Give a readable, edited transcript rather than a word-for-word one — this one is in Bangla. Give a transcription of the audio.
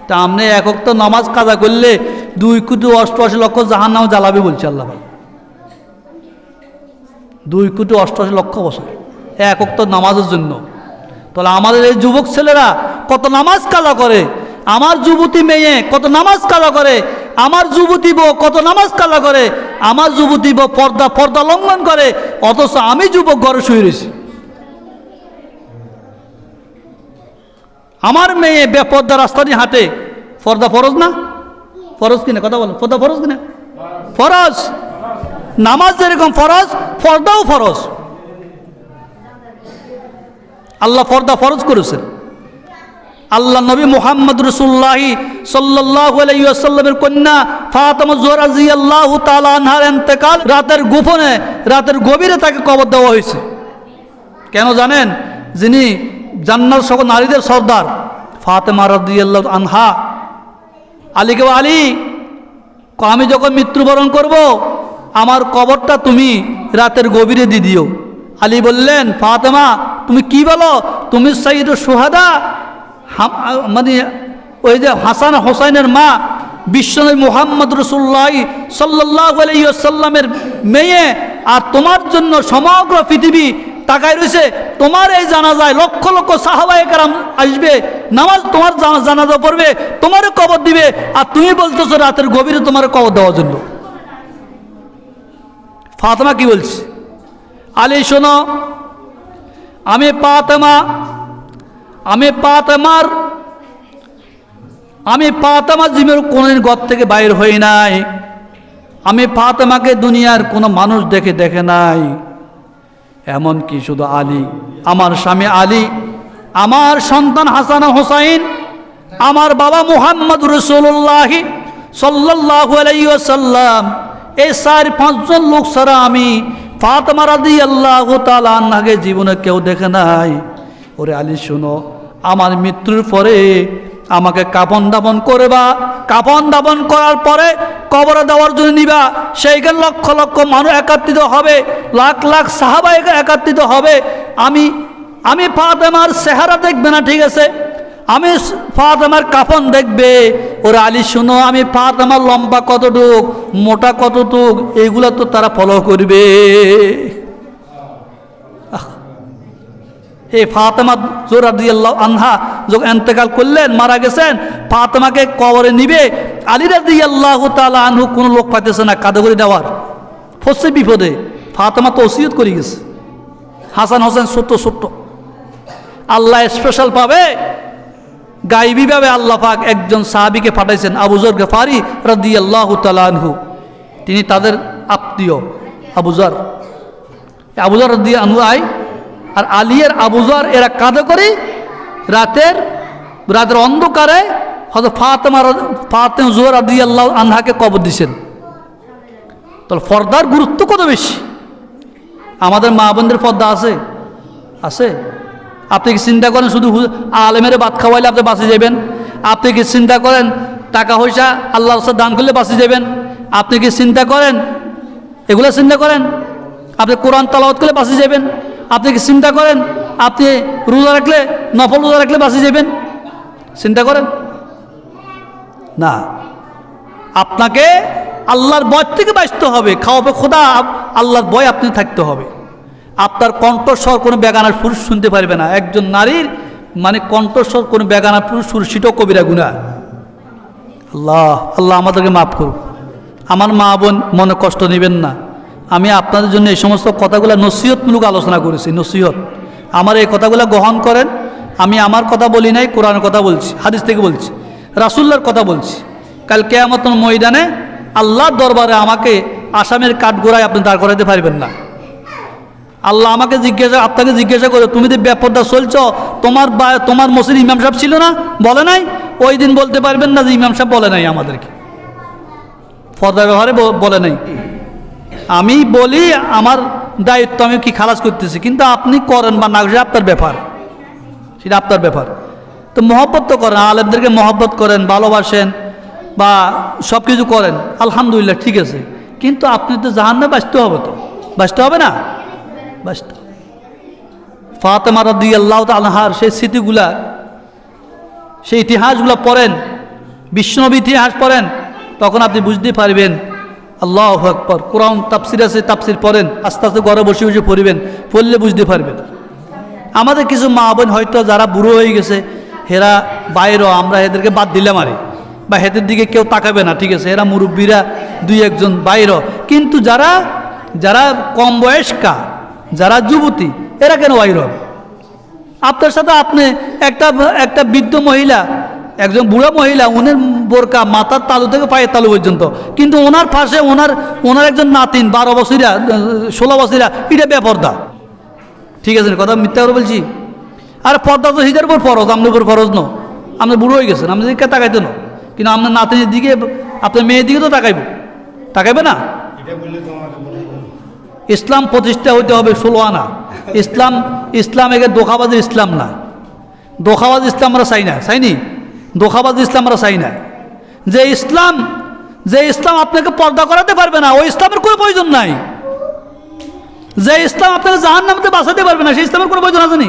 তা আপনি এক ওয়াক্ত নামাজ কাজা করলে 2,88,00,000 জাহান্নাম জ্বালাবে বলছে আল্লাহ। 2,88,00,000 বছর এক ওয়াক্ত নামাজের জন্য। তাহলে আমাদের এই যুবক ছেলেরা কত নামাজ কাজা করে, আমার যুবতী মেয়ে কত নামাজ কাজা করে, আমার যুবতী বউ কত নামাজ কাজা করে, আমার যুবতী বউ পর্দা লঙ্ঘন করে, অথচ আমি যুবক ঘরে শুয়ে রয়েছি। আমার মেয়ে বেপর্দা রাস্তা দিয়ে হাঁটে, পর্দা ফরজ না? ফরজ কিনা কথা বলো, পর্দা ফরজ কিনা? ফরজ। নামাজ যেরকম ফরজ, পর্দাও ফরজ। আল্লাহ পর্দা ফরজ করেছেন। আল্লাহ নবী মুহাম্মদ রাসূলুল্লাহ সাল্লাল্লাহু আলাইহি ওয়াসাল্লামের কন্যা ফাতেমা জোহরা রাদিয়াল্লাহু তাআলা আনহার ইন্তেকাল রাতের গোপনে, রাতের গভীরে তাকে কবর দেওয়া হয়েছে। কেন জানেন? যিনি জান্নাত সকল নারীদের সর্দার ফাতেমা রাদিয়াল্লাহু আনহা আলীকে, আলী আমি যখন মৃত্যুবরণ করব আমার কবরটা তুমি রাতের গভীরে দিয়ে দিও। আলী বললেন, ফাতেমা তুমি কি বলো? তুমি সাইয়্যিদুশ শুহাদা, মানে ওই যে হাসান হোসাইনের মা বিশ্বনবী মুহাম্মদ রাসূলুল্লাহ সাল্লাল্লাহু আলাইহি ওয়াসাল্লামের মেয়ে, আর তোমার জন্য সমগ্র পৃথিবী তাকায় রয়েছে। তোমার এই জানাজায় লক্ষ লক্ষ সাহাবায়ে কেরাম আসবে, নামাজ তোমার জানাজা পড়বে, তোমারও কবর দিবে, আর তুমি বলতেছো রাতের গভীরে তোমার কবর দেওয়ার জন্য। ফাতেমা কি বলছে? আলী শোনো, আমি ফাতেমার জীবনের কোনদিন ঘর থেকে বাইর হই নাই। আমি ফাতেমাকে দুনিয়ার কোনো মানুষ দেখে নাই, এমনকি শুধু আলী, আমার স্বামী আলী, আমার সন্তান হাসান হোসাইন, আমার বাবা মুহাম্মদ রাসূলুল্লাহ সাল্লাল্লাহু আলাইহি ওয়াসাল্লাম, এই 4-5 জন লোক ছাড়া আমি ফাতেমা রাদিয়াল্লাহু তাআলা আনহাকে জীবনে কেউ দেখে নাই। ওরে আলী শোনো, আমার মৃত্যুর পরে আমাকে কাফন দাফন করবা, কাফন দাফন করার পরে কবরে দেওয়ার জন্য নিবা, সেইখানে লক্ষ লক্ষ মানুষ একত্রিত হবে, লাখ লাখ সাহাবা একত্রিত হবে। আমি ফাতেমার চেহারা দেখবে না, ঠিক আছে, আমি ফাতেমার কাফন দেখবে। ওরে আলী শুনো, আমি ফাতেমার লম্বা কতটুক, মোটা কতটুক, এইগুলা তো তারা ফলো করবে। এই ফাতেমা জোহরা রাদিয়াল্লাহু আনহা যখন ইন্তেকাল করলেন, মারা গেছেন, ফাতেমাকে কবরে নিবে, আলী রাদিয়াল্লাহু তাআলা আনহু কোনো লোক পাইতেছে না কাঁধে করে দেওয়ার, ফসে বিপদে। ফাতেমা তো ওসিয়ত করে গেছে, হাসান হোসেন ছোট্ট, আল্লাহ স্পেশাল পাবে, গায়বীভাবে আল্লাহ পাক একজন সাহাবীকে পাঠাইছেন, আবু যর গফারি রাদিয়াল্লাহু তাআলা আনহু। তিনি তাদের আত্মীয় আবু যর রাদিয়াল্লাহু আনহু আয়, আর আলিয়ার আবু যর এরা কাঁধে করে রাতের অন্ধকারে হযরত ফাতেমা জোহরা রাদিয়াল্লাহু আনহাকে কবর দিয়েছেন। তাহলে পর্দার গুরুত্ব কত বেশি। আমাদের মা বোনদের পর্দা আছে? আপনি কি চিন্তা করেন শুধু আলেমের ভাত খাওয়াইলে আপনি বাঁচে যাবেন? আপনি কি চিন্তা করেন টাকা পয়সা আল্লাহর রাস্তায় দান করলে বাঁচে যাবেন? আপনি কি চিন্তা করেন এগুলো চিন্তা করেন আপনি কোরআন তেলাওয়াত করলে বাঁচে যাবেন? আপনি কি চিন্তা করেন আপনি রোজা রাখলে, নফল রোজা রাখলে বাঁচে যাবেন? চিন্তা করেন না। আপনাকে আল্লাহর ভয় থেকে বাঁচতে হবে, খাওয়াবে খোদা, আল্লাহর ভয় আপনি থাকতে হবে। আপনার কণ্ঠস্বর কোনো বেগানার পুরুষ শুনতে পারবে না। একজন নারীর মানে কণ্ঠস্বর কোনো বেগানা পুরুষ সেটাও কবিরা গুনাহ। আল্লাহ আমাদেরকে মাফ করুক। আমার মা বোন মনে কষ্ট নেবেন না, আমি আপনাদের জন্য এই সমস্ত কথাগুলো নসিহতমূলক আলোচনা করেছি। নসিহত, আমার এই কথাগুলো গ্রহণ করেন। আমি আমার কথা বলি নাই, কোরআনের কথা বলছি, হাদিস থেকে বলছি, রাসূলুল্লাহর কথা বলছি। কাল কিয়ামতের ময়দানে আল্লাহর দরবারে আমাকে আসামের কাঠগোড়ায় আপনি দাঁড় করাতে পারবেন না। আল্লাহ আপনাকে জিজ্ঞাসা করে, তুমি যে বেপরদা চলছ, তোমার মসজিদ ইমাম সাহেব ছিল না, বলে নাই? ওই দিন বলতে পারবেন না যে ইমাম সাহেব বলে নাই আমাদেরকে, পর্দার ব্যবহারে বলে নাই। আমি বলি আমার দায়িত্ব, আমি কি খালাস করতেছি, কিন্তু আপনি করেন বা না করেন আপনার ব্যাপার, সেটা আপনার ব্যাপার। তো মহব্বত তো করেন, আলেমদেরকে মহব্বত করেন, ভালোবাসেন বা সব কিছু করেন, আলহামদুলিল্লাহ, ঠিক আছে। কিন্তু আপনি তো জাহান্নামে বাঁচতে হবে, তো বাঁচতে হবে না? বাঁচতে। ফাতেমা রাদিয়াল্লাহু তাআলা আনহার সেই স্মৃতিগুলা, সেই ইতিহাসগুলো পড়েন, বিশ্বনবী ইতিহাস পড়েন, তখন আপনি বুঝতে পারবেন। আল্লাহু আকবার। কোরআন তাফসির আছে, তাফসির পড়েন, আস্তে আস্তে ঘরে বসে বসে পড়বেন, পড়লে বুঝতে পারবেন। আমাদের কিছু মা বোন হয়তো যারা বুড়ো হয়ে গেছে, হেরা বাইরেও আমরা এদেরকে বাদ দিলে মারি, বা হেদের দিকে কেউ তাকাবে না, ঠিক আছে, এরা মুরব্বীরা দুই একজন বাইরেও। কিন্তু যারা যারা কম বয়স্কা, যারা যুবতী, এরা কেন বাইর হবে? আপনার সাথে আপনি একটা বৃদ্ধ মহিলা, একজন বুড়া মহিলা, উনার বোরকা মাথার তালু থেকে পায়ের তালু পর্যন্ত, কিন্তু ওনার পাশে ওনার একজন নাতিন 12 বছরিয়া 16 বছরিয়া, এটা বেপর্দা। ঠিক আছে, কথা মিথ্যা করে বলছি? আর পর্দা তো হিজার উপর ফরজ, আপনার উপর ফরজ ন। আপনি বুড়ো হয়ে গেছেন, আপনার দিকে তাকাইতে না, কিন্তু আপনার নাতিনের দিকে, আপনার মেয়ের দিকে তো তাকাইবে না। ইসলাম প্রতিষ্ঠা হইতে হবে 16 আনা। ইসলাম একে দোকাবাজের ইসলাম না, দোকাবাজ ইসলাম আমরা চাই না, চাইনি, দোকাবাজ ইসলাম আমরা চাই না। যে ইসলাম আপনাকে পর্দা করাতে পারবে না, ওই ইসলামের কোনো প্রয়োজন নাই। যে ইসলাম আপনাকে জাহান্নাম থেকে বাঁচাতে পারবে না, সেই ইসলামের কোনো প্রয়োজন আছে নি?